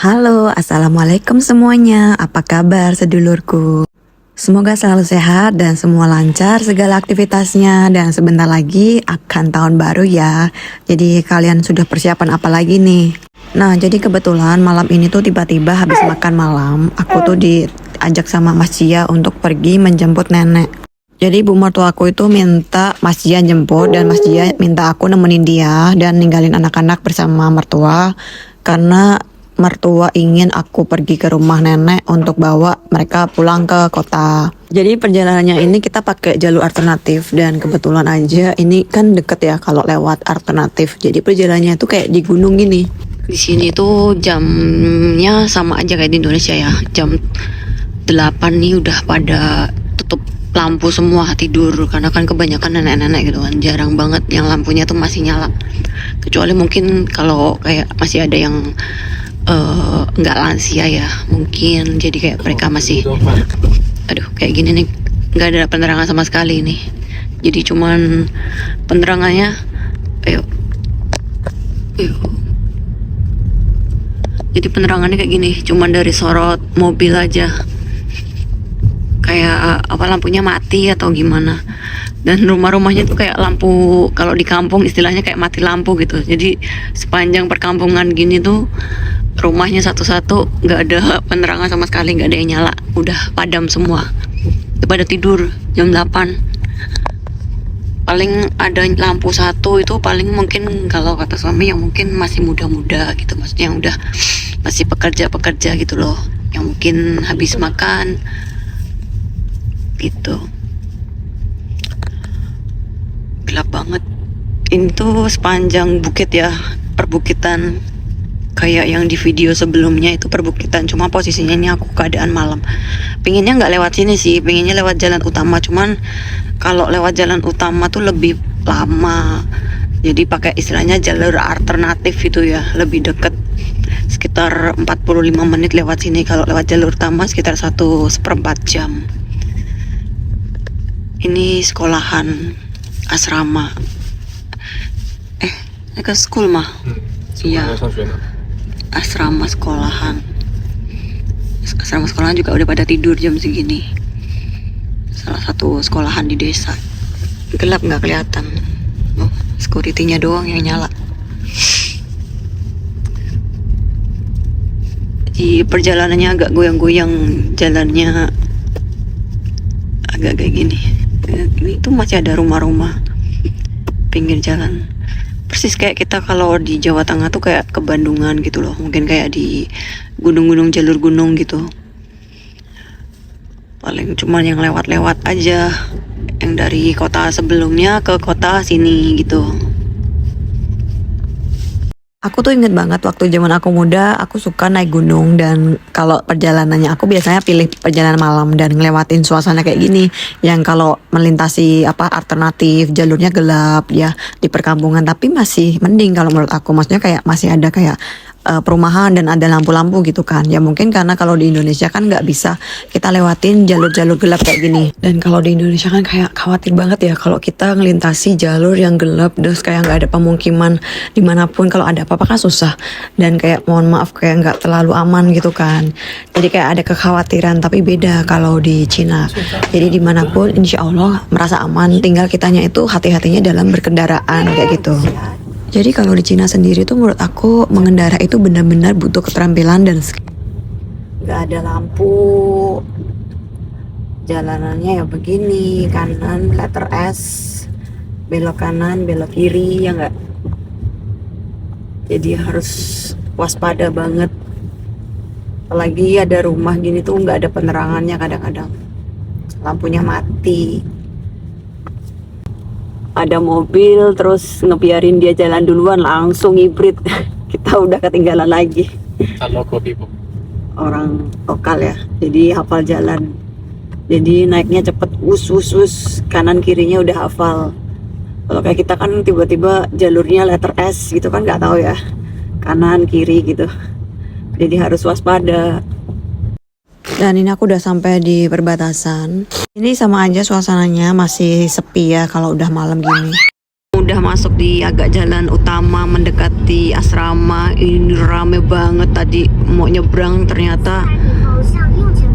Halo, assalamualaikum semuanya. Apa kabar sedulurku? Semoga selalu sehat dan semua lancar segala aktivitasnya. Dan sebentar lagi akan tahun baru ya. Jadi kalian sudah persiapan apa lagi nih? Nah, jadi kebetulan malam ini tuh tiba-tiba habis makan malam, aku tuh diajak sama Mas Cia untuk pergi menjemput nenek. Jadi ibu mertua aku itu minta Mas Cia jemput dan Mas Cia minta aku nemenin dia dan ninggalin anak-anak bersama mertua karena mertua ingin aku pergi ke rumah nenek untuk bawa mereka pulang ke kota. Jadi perjalanannya ini kita pakai jalur alternatif dan kebetulan aja ini kan deket ya kalau lewat alternatif. Jadi perjalanannya itu kayak di gunung gini. Di sini tuh jamnya sama aja kayak di Indonesia ya. Jam 8 nih udah pada tutup lampu semua tidur karena kan kebanyakan nenek-nenek gitu kan. Jarang banget yang lampunya tuh masih nyala. Kecuali mungkin kalau kayak masih ada yang nggak lansia ya mungkin, jadi kayak mereka masih kayak gini nih, nggak ada penerangan sama sekali nih, jadi cuman penerangannya ayo jadi penerangannya kayak gini, cuman dari sorot mobil aja, kayak apa lampunya mati atau gimana. Dan rumah-rumahnya tuh kayak lampu, kalau di kampung istilahnya kayak mati lampu gitu. Jadi sepanjang perkampungan gini tuh rumahnya satu-satu nggak ada penerangan sama sekali, nggak ada yang nyala, udah padam semua, udah pada tidur jam 8. Paling ada lampu satu itu paling mungkin kalau kata suami yang mungkin masih muda-muda gitu, maksudnya yang udah masih pekerja-pekerja gitu loh, yang mungkin habis makan gitu. Gelap banget ini tuh sepanjang bukit ya, perbukitan kayak yang di video sebelumnya itu perbukitan, cuma posisinya ini aku keadaan malam. Pengennya nggak lewat sini sih, pengennya lewat jalan utama, cuman kalau lewat jalan utama tuh lebih lama, jadi pakai istilahnya jalur alternatif itu ya, lebih deket, sekitar 45 menit lewat sini. Kalau lewat jalur utama sekitar 1/4 jam. Ini sekolahan asrama ke school mah iya, asrama sekolahan juga udah pada tidur jam segini. Salah satu sekolahan di desa. Gelap nggak kelihatan, security-nya doang yang nyala. Di perjalanannya agak goyang-goyang, jalannya agak kayak gini. Ini tuh masih ada rumah-rumah pinggir jalan, persis kayak kita kalau di Jawa Tengah tuh kayak ke Bandungan gitu loh, mungkin kayak di gunung-gunung, jalur gunung gitu. Paling cuman yang lewat-lewat aja, yang dari kota sebelumnya ke kota sini gitu. Aku tuh inget banget waktu zaman aku muda, aku suka naik gunung dan kalau perjalanannya aku biasanya pilih perjalanan malam dan ngelewatin suasana kayak gini. Yang kalau melintasi alternatif, jalurnya gelap ya di perkampungan, tapi masih mending kalau menurut aku. Maksudnya kayak masih ada kayak perumahan dan ada lampu-lampu gitu kan. Ya mungkin karena kalau di Indonesia kan nggak bisa kita lewatin jalur-jalur gelap kayak gini. Dan kalau di Indonesia kan kayak khawatir banget ya kalau kita ngelintasi jalur yang gelap terus kayak nggak ada pemukiman dimanapun, kalau ada apa-apa kan susah. Dan kayak mohon maaf kayak nggak terlalu aman gitu kan. Jadi kayak ada kekhawatiran, tapi beda kalau di Cina. Jadi dimanapun insya Allah merasa aman, tinggal kitanya itu hati-hatinya dalam berkendaraan kayak gitu. Jadi kalau di Cina sendiri tuh menurut aku mengendara itu benar-benar butuh keterampilan dan nggak ada lampu, jalanannya ya begini, kanan letter S, belok kanan, belok kiri ya nggak. Jadi harus waspada banget. Apalagi ada rumah gini tuh nggak ada penerangannya, kadang-kadang lampunya mati. Ada mobil terus ngebiarin dia jalan duluan langsung hibrid. Kita udah ketinggalan lagi. Orang lokal ya, jadi hafal jalan. Jadi naiknya cepet, us kanan kirinya udah hafal. Kalau kayak kita kan tiba-tiba jalurnya letter S gitu kan nggak tahu ya, kanan kiri gitu. Jadi harus waspada. Dan ini aku udah sampai di perbatasan. Ini sama aja suasananya masih sepi ya kalau udah malam gini. udah masuk di agak jalan utama mendekati asrama. Ini rame banget, tadi mau nyebrang ternyata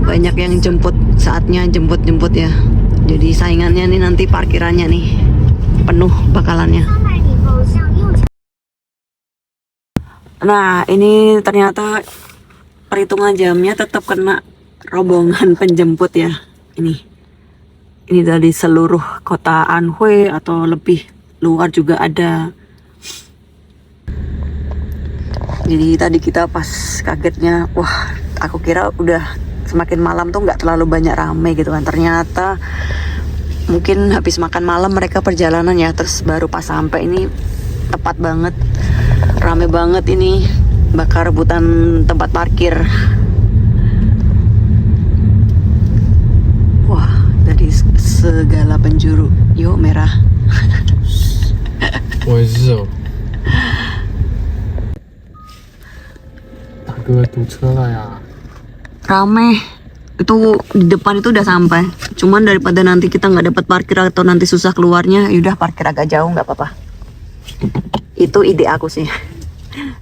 banyak yang jemput, saatnya jemput ya. Jadi saingannya nih nanti parkirannya nih penuh bakalannya. Nah ini ternyata perhitungan jamnya tetap kena rombongan penjemput ya. Ini dari seluruh kota Anhui atau lebih luar juga ada. Jadi tadi kita pas kagetnya, wah aku kira udah semakin malam tuh nggak terlalu banyak rame gitu kan. Ternyata mungkin habis makan malam mereka perjalanan ya, terus baru pas sampai ini tepat banget, rame banget ini, bakar rebutan tempat parkir. Wah dari segala penjuru, yuk merah. 我也是哦。大哥堵车了呀！ Rame itu di depan itu udah sampai, cuman daripada nanti kita nggak dapat parkir atau nanti susah keluarnya, yaudah parkir agak jauh nggak apa-apa. Itu ide aku sih,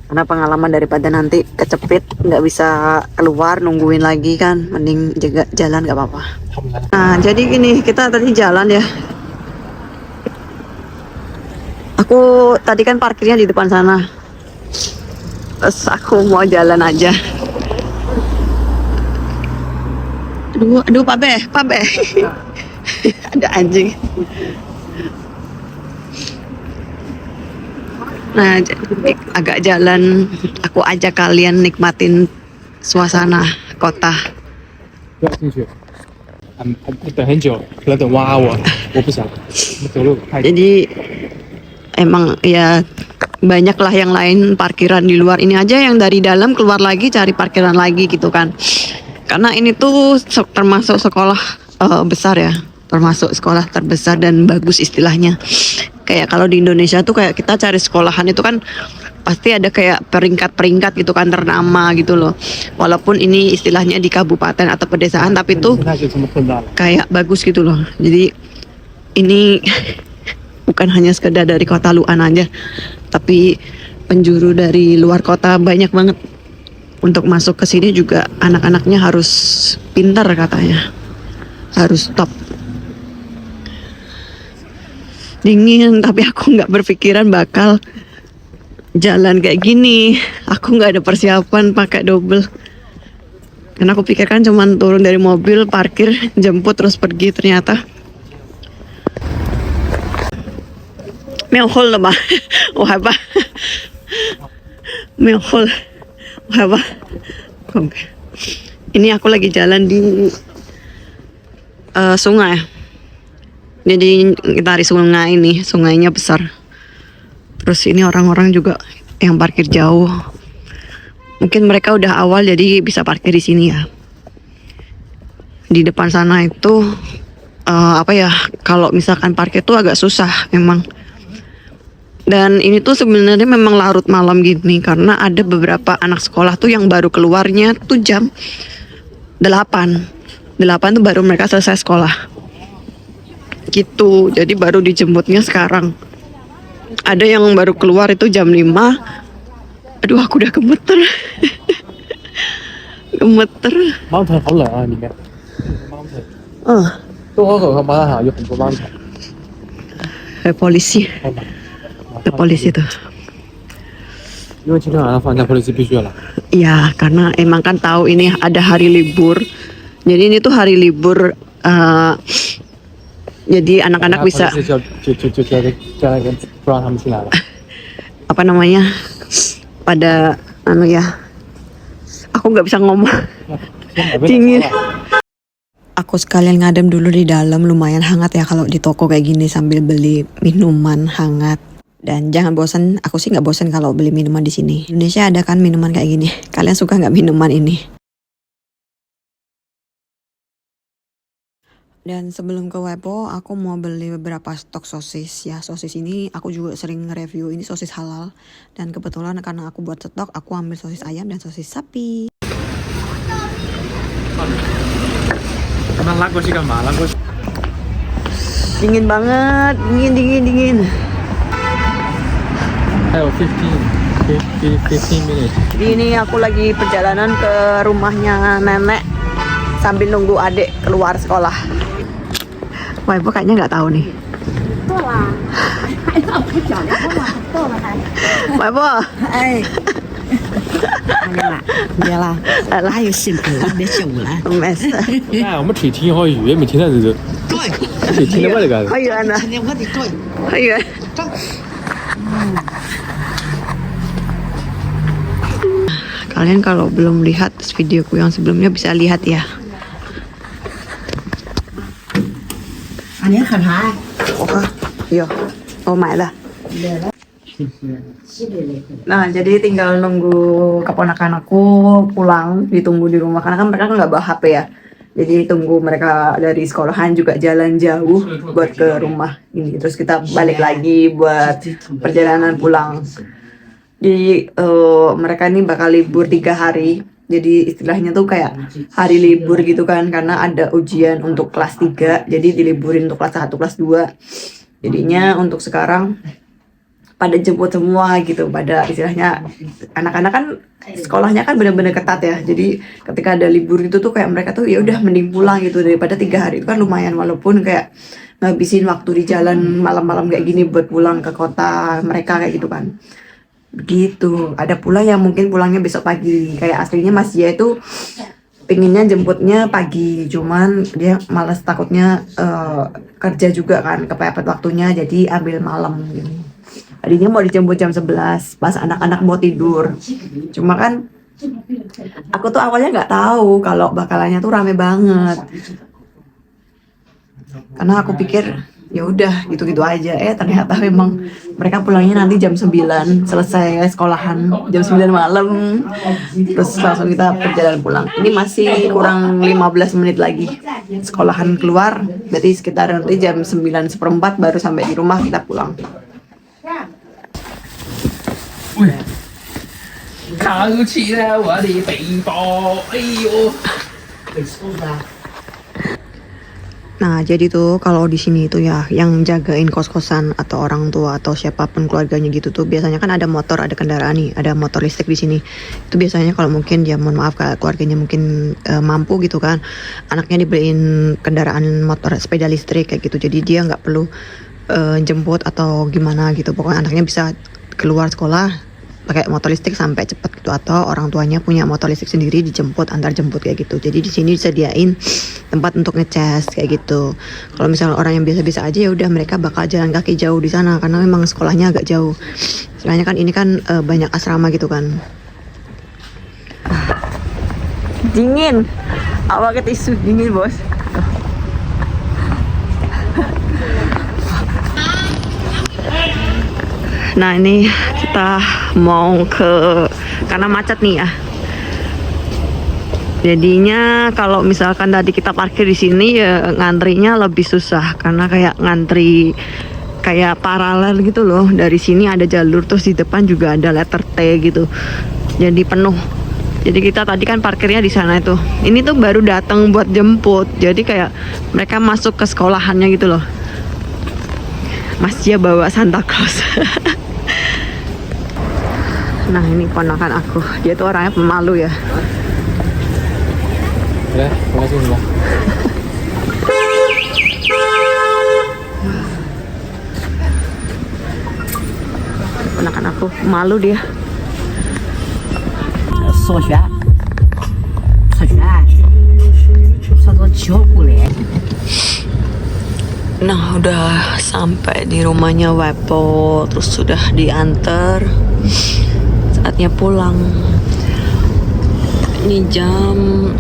karena pengalaman daripada nanti kecepit nggak bisa keluar nungguin lagi kan, mending jaga jalan nggak apa-apa. Nah jadi gini, kita tadi jalan ya, aku tadi kan parkirnya di depan sana, terus aku mau jalan aja. Aduh Pak Be. Ada anjing. Nah, agak jalan, aku ajak kalian nikmatin suasana kota. 不要进去，等很久，可能等挖我，我不想，我走路太。 Jadi emang ya banyak lah yang lain parkiran di luar, ini aja yang dari dalam keluar lagi cari parkiran lagi gitu kan. Karena ini tuh termasuk sekolah besar ya, termasuk sekolah terbesar dan bagus istilahnya. Kayak kalau di Indonesia tuh kayak kita cari sekolahan itu kan pasti ada kayak peringkat-peringkat gitu kan, ternama gitu loh. Walaupun ini istilahnya di kabupaten atau pedesaan, tapi tuh kayak bagus gitu loh. Jadi ini bukan hanya sekedar dari kota Lu'an aja, tapi penjuru dari luar kota banyak banget. Untuk masuk ke sini juga anak-anaknya harus pintar katanya, harus top. Dingin, tapi aku nggak berpikiran bakal jalan kayak gini. Aku nggak ada persiapan pakai double. Karena aku pikirkan cuman turun dari mobil, parkir, jemput terus pergi. Ternyata Mehol lah, wah apa? Mehol. Apa? Ini aku lagi jalan di sungai. Jadi kita di sungai ini, sungainya besar. Terus ini orang-orang juga yang parkir jauh. Mungkin mereka udah awal jadi bisa parkir di sini ya. Di depan sana itu kalau misalkan parkir tuh agak susah memang. Dan ini tuh sebenarnya memang larut malam gini karena ada beberapa anak sekolah tuh yang baru keluarnya tuh jam 8 tuh baru mereka selesai sekolah gitu. Jadi baru dijemputnya sekarang. Ada yang baru keluar itu jam 5. Aduh aku udah gemeter. Gemeter. Mountain 好冷啊，里面。Mountain。东河口和马塔塔有很多 mountain。polisi. Ke polisi tuh. 因为今天晚上放假，polisi 必须了。 Iya, karena emang kan tahu ini ada hari libur. Jadi ini tuh hari libur. Jadi anak-anak bisa. Apa namanya? Pada ya. Aku nggak bisa ngomong. Dingin. Aku sekalian ngadem dulu di dalam, lumayan hangat ya kalau di toko kayak gini sambil beli minuman hangat. Dan jangan bosan, aku sih nggak bosan kalau beli minuman di sini. Indonesia ada kan minuman kayak gini. Kalian suka nggak minuman ini? Dan sebelum ke Weibo, aku mau beli beberapa stok sosis ya. Sosis ini aku juga sering nge-review, ini sosis halal. Dan kebetulan karena aku buat stok, aku ambil sosis ayam dan sosis sapi. Dingin banget, dingin. 还有15 minutes。 Jadi ini aku lagi perjalanan ke rumahnya nenek sambil nunggu adik keluar sekolah. Wah, ibu kayaknya nggak tahu nih. 够了，还要不讲的够了，够了还。 Wah, ibu. 哎，没了，没了， Alah, 还有辛苦了，别辛苦了。 mes. 哎，我们腿踢好远，没踢到这个，对，腿踢到外头干。 Hayuan ah. 今天我得对， Hayuan. 走。 Kalian kalau belum lihat videoku yang sebelumnya bisa lihat ya. 啊，您喝茶？ Oh, iya. Oh, lah. 来了，西北来。 Nah, jadi tinggal nunggu keponakan aku pulang, ditunggu di rumah karena kan mereka nggak bawa HP ya. Jadi tunggu mereka dari sekolahan juga jalan jauh buat ke rumah ini. Terus kita balik lagi buat perjalanan pulang. Jadi mereka ini bakal libur 3 hari. Jadi istilahnya tuh kayak hari libur gitu kan, karena ada ujian untuk kelas 3. Jadi diliburin untuk kelas 1, kelas 2. Jadinya untuk sekarang pada jemput semua gitu, pada istilahnya anak-anak kan sekolahnya kan benar-benar ketat ya. Jadi ketika ada libur itu tuh kayak mereka tuh ya udah mending pulang gitu, daripada 3 hari itu kan lumayan, walaupun kayak ngabisin waktu di jalan malam-malam kayak gini buat pulang ke kota mereka kayak gitu kan. Begitu. Ada pula yang mungkin pulangnya besok pagi. Kayak aslinya Mas Jia itu pinginnya jemputnya pagi, cuman dia malas takutnya kerja juga kan, kepepet waktunya, jadi ambil malam gitu. Tadinya mau dijemput jam 11 pas anak-anak mau tidur. Cuma kan aku tuh awalnya nggak tahu kalau bakalannya tuh rame banget. Karena aku pikir ya udah gitu-gitu aja. Ternyata memang mereka pulangnya nanti jam 9, selesai sekolahan jam 9 malam. Terus langsung kita perjalanan pulang. Ini masih kurang 15 menit lagi sekolahan keluar. Berarti sekitar nanti jam 9:15 baru sampai di rumah kita pulang. 扛起了我的背包，哎呦！ Nah, jadi tuh kalau di sini tuh ya yang jagain kos-kosan atau orang tua atau siapapun keluarganya gitu tuh biasanya kan ada motor, ada kendaraan nih, ada motor listrik di sini. Itu biasanya kalau mungkin ya mohon maaf kalau keluarganya mungkin mampu gitu kan, anaknya dibeliin kendaraan motor sepeda listrik kayak gitu. Jadi dia nggak perlu jemput atau gimana gitu. Pokoknya anaknya bisa keluar sekolah pakai motor listrik sampai cepat gitu, atau orang tuanya punya motor listrik sendiri dijemput, antar jemput kayak gitu. Jadi di sini disediain tempat untuk ngecas kayak gitu. Kalau misalnya orang yang biasa-biasa aja ya udah mereka bakal jalan kaki jauh di sana karena memang sekolahnya agak jauh. Soalnya kan ini kan banyak asrama gitu kan. Dingin. Awak tisu dingin, Bos. Nah, ini kita mau ke, karena macet nih ya. Jadinya kalau misalkan tadi kita parkir di sini ya ngantrinya lebih susah karena kayak ngantri kayak paralel gitu loh. Dari sini ada jalur, terus di depan juga ada letter T gitu. Jadi penuh. Jadi kita tadi kan parkirnya di sana itu. Ini tuh baru datang buat jemput. Jadi kayak mereka masuk ke sekolahannya gitu loh. Mas Jia bawa Santa Claus. Nah, ini ponakan aku. Dia tuh orangnya pemalu ya. 来，我来送你吧。 Ponakan aku malu dia. 数学，说说球过来。 Nah, udah sampai di rumahnya Wepo, terus sudah diantar. Saatnya pulang. Ini jam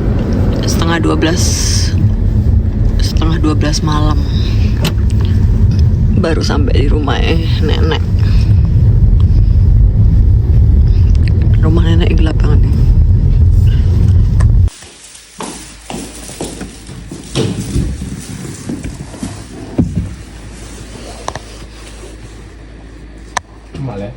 setengah 12 malam. Baru sampai di rumah nenek. Rumah nenek gelap banget.干嘛嘞？